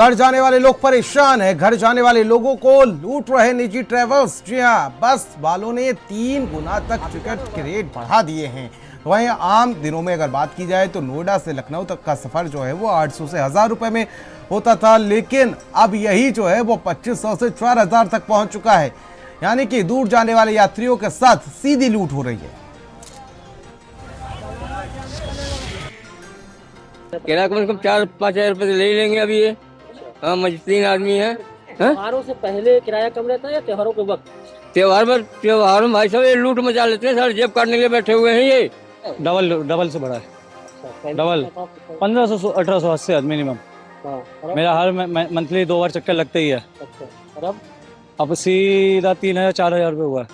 घर जाने वाले लोग परेशान हैं। घर जाने वाले लोगों को लूट रहे निजी ट्रेवल्स। जी हां, बस वालों ने 3 गुना तक टिकट के रेट बढ़ा दिए हैं। वहीं आम दिनों में अगर बात की जाए तो नोएडा से लखनऊ तक का सफर जो है वो 800 से 1000 रुपए में होता था, लेकिन अब यही जो है वो 2500 से 4000 तक पहुंच चुका है। यानी कि दूर जाने वाले यात्रियों के साथ सीधी लूट हो रही है। किराया कम से कम 4-5 हजार रुपए ले लेंगे अभी ये। हाँ, 3 आदमी है। त्योहारों से पहले किराया कम रहता है या त्योहारों के वक्त? त्योहार में भाई साहब ये लूट मचा लेते हैं सर, जेब काटने के लिए बैठे हुए हैं ये। डबल से बड़ा है। डबल 1500 1880 है मिनिमम। मेरा हर मंथली 2 बार चक्कर लगता ही है। और अब सीधा 3000 4000 रुपये हुआ है।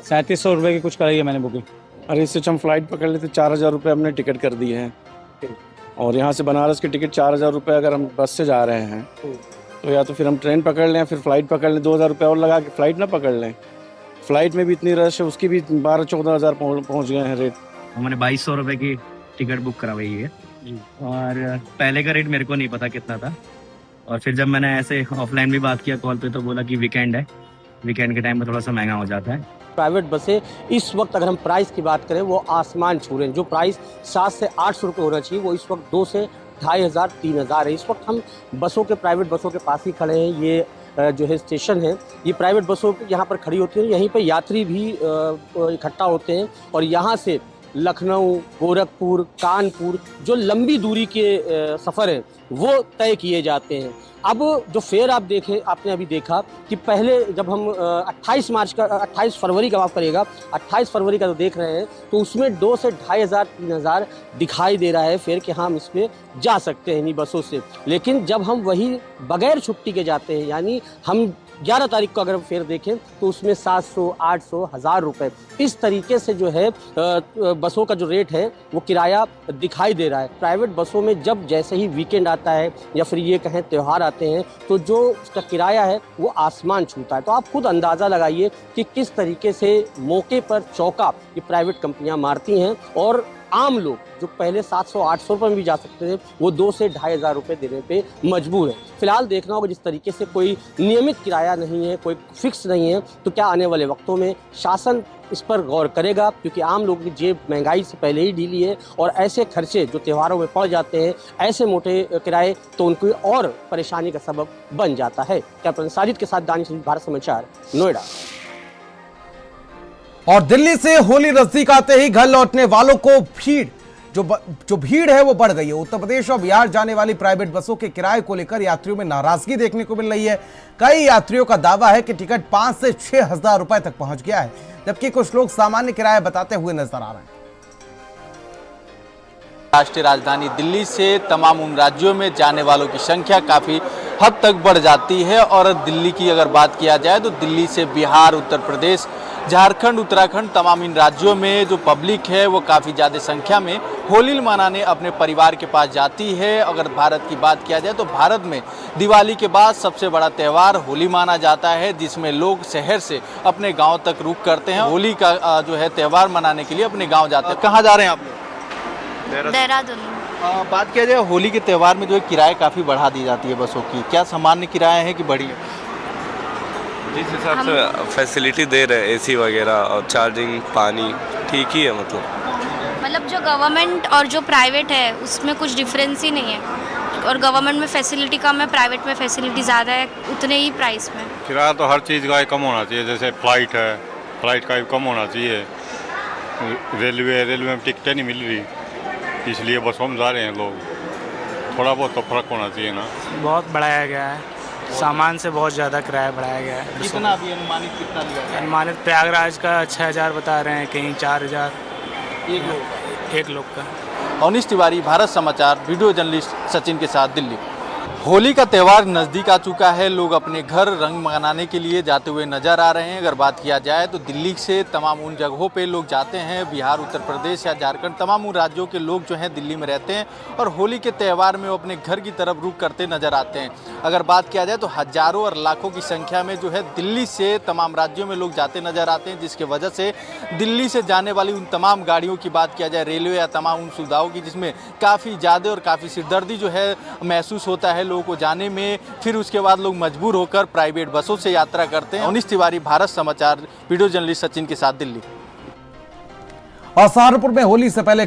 3700 रुपये की कुछ कराई है मैंने बुकिंग। अरे इससे हम फ्लाइट पकड़ लेते 4000 रुपये हमने टिकट कर दिए हैं। और यहाँ से बनारस की टिकट 4000 रुपये अगर हम बस से जा रहे हैं तो या तो फिर हम ट्रेन पकड़ लें, फिर फ्लाइट पकड़ लें, 2000 रुपये और लगा के फ्लाइट ना पकड़ लें। फ्लाइट में भी इतनी रश है, उसकी भी 12-14 हज़ार पहुँच गए हैं रेट। हमने 2200 रुपये की टिकट बुक करवाई है और पहले का रेट मेरे को नहीं पता कितना था। और फिर जब मैंने ऐसे ऑफलाइन भी बात किया कॉल पे तो बोला कि वीकेंड है, वीकेंड के टाइम में थोड़ा सा महंगा हो जाता है। प्राइवेट बसें इस वक्त अगर हम प्राइस की बात करें वो आसमान छू रहे हैं। जो प्राइस 700 से 800 रुपये होना चाहिए वो इस वक्त 2 से 2500 3000 है। इस वक्त हम बसों के प्राइवेट बसों के पास ही खड़े हैं। ये जो है स्टेशन है, ये प्राइवेट बसों यहाँ पर खड़ी होती है। यहीं पर यात्री भी इकट्ठा होते हैं और यहाँ से लखनऊ, गोरखपुर, कानपुर जो लंबी दूरी के सफ़र हैं वो तय किए जाते हैं। अब जो फेयर आप देखें, आपने अभी देखा कि पहले जब हम 28 फरवरी का माफ़ करिएगा 28 फरवरी का जो देख रहे हैं तो उसमें 2 से 2500 3000 दिखाई दे रहा है फेयर कि हम इस पर जा सकते हैं इन्हीं बसों से। लेकिन जब हम वही बगैर छुट्टी के जाते हैं, यानी हम 11 तारीख को अगर फेयर देखें तो उसमें 700, 800, 1000 रुपये इस तरीके से जो है बसों का जो रेट है वो किराया दिखाई दे रहा है। प्राइवेट बसों में जब जैसे ही वीकेंड आता है या फिर ये कहें त्यौहार आते हैं तो जो उसका किराया है वो आसमान छूता है। तो आप खुद अंदाज़ा लगाइए कि किस तरीके से मौके पर चौका ये प्राइवेट कंपनियां मारती हैं और आम लोग जो पहले 700-800 रुपये में भी जा सकते थे वो 2 से 2500 रुपये देने पे मजबूर है। फिलहाल देखना होगा, जिस तरीके से कोई नियमित किराया नहीं है, कोई फिक्स नहीं है, तो क्या आने वाले वक्तों में शासन इस पर गौर करेगा, क्योंकि आम लोगों की जेब महंगाई से पहले ही ढीली है और ऐसे खर्चे जो त्योहारों में पड़ जाते हैं, ऐसे मोटे किराए तो उनको और परेशानी का सबब बन जाता है। कैप्टन साजिद के साथ दानिश, भारत समाचार, नोएडा। और दिल्ली से होली नजदीक आते ही घर लौटने वालों को जो भीड़ है वो बढ़ गई है। उत्तर प्रदेश और बिहार जाने वाली प्राइवेट बसों के किराए को लेकर यात्रियों में नाराजगी देखने को मिल रही है। कई यात्रियों का दावा है कि टिकट 5 से 6000 रुपए तक पहुंच गया है, जबकि कुछ लोग सामान्य किराया बताते हुए नजर आ रहे हैं। राष्ट्रीय राजधानी दिल्ली से तमाम उन राज्यों में जाने वालों की संख्या काफ़ी हद तक बढ़ जाती है। और दिल्ली की अगर बात किया जाए तो दिल्ली से बिहार, उत्तर प्रदेश, झारखंड, उत्तराखंड, तमाम इन राज्यों में जो पब्लिक है वो काफ़ी ज़्यादा संख्या में होली मनाने अपने परिवार के पास जाती है। अगर भारत की बात किया जाए तो भारत में दिवाली के बाद सबसे बड़ा त्यौहार होली माना जाता है, जिसमें लोग शहर से अपने गाँव तक रुख करते हैं। होली का जो है त्यौहार मनाने के लिए अपने गाँव जाते हैं। कहाँ जा रहे हैं आप लोग? देहरादून। बात किया जाए होली के त्यौहार में जो है किराए काफ़ी बढ़ा दी जाती है बसों की, क्या सामान्य किराया है कि बढ़ी है? जिस हिसाब से फैसिलिटी दे रहे हैं, एसी वगैरह और चार्जिंग, पानी ठीक ही है। मतलब जो गवर्नमेंट और जो प्राइवेट है उसमें कुछ डिफरेंस ही नहीं है। और गवर्नमेंट में फैसिलिटी कम है, प्राइवेट में फैसिलिटी ज़्यादा है, उतने ही प्राइस में। किराया तो हर चीज़ का कम होना चाहिए। जैसे फ्लाइट है, फ्लाइट का भी कम होना चाहिए। रेलवे में टिकटें नहीं मिल रही, इसलिए बसों में जा रहे हैं लोग। थोड़ा बहुत तो फर्क होना चाहिए ना। बहुत बढ़ाया गया है, सामान से बहुत ज़्यादा किराया बढ़ाया गया है। कितना अभी अनुमानित कितना लिया है? अनुमानित प्रयागराज का 6000 बता रहे हैं, कहीं 4000 एक लोग का। अवनीश तिवारी, भारत समाचार, वीडियो जर्नलिस्ट सचिन के साथ, दिल्ली। होली का त्यौहार नज़दीक आ चुका है, लोग अपने घर रंग मनाने के लिए जाते हुए नजर आ रहे हैं। अगर बात किया जाए तो दिल्ली से तमाम उन जगहों पे लोग जाते हैं, बिहार, उत्तर प्रदेश या झारखंड, तमाम उन राज्यों के लोग जो हैं दिल्ली में रहते हैं और होली के त्यौहार में वो अपने घर की तरफ रुख करते नजर आते हैं। अगर बात किया जाए तो हज़ारों और लाखों की संख्या में जो है दिल्ली से तमाम राज्यों में लोग जाते नजर आते हैं, जिसकी वजह से दिल्ली से जाने वाली उन तमाम गाड़ियों की बात किया जाए, रेलवे या तमाम उन सुविधाओं की, जिसमें काफ़ी ज़्यादा और काफ़ी सिरदर्दी जो है महसूस होता है लोगों लोगों को जाने में फिर उसके बाद लोग मजबूर होकर प्राइवेट बसों से यात्रा करते हैं। अनिश तिवारी, भारत समाचार, वीडियो जर्नलिस्ट सचिन के साथ, दिल्ली। और सहारनपुर में होली से पहले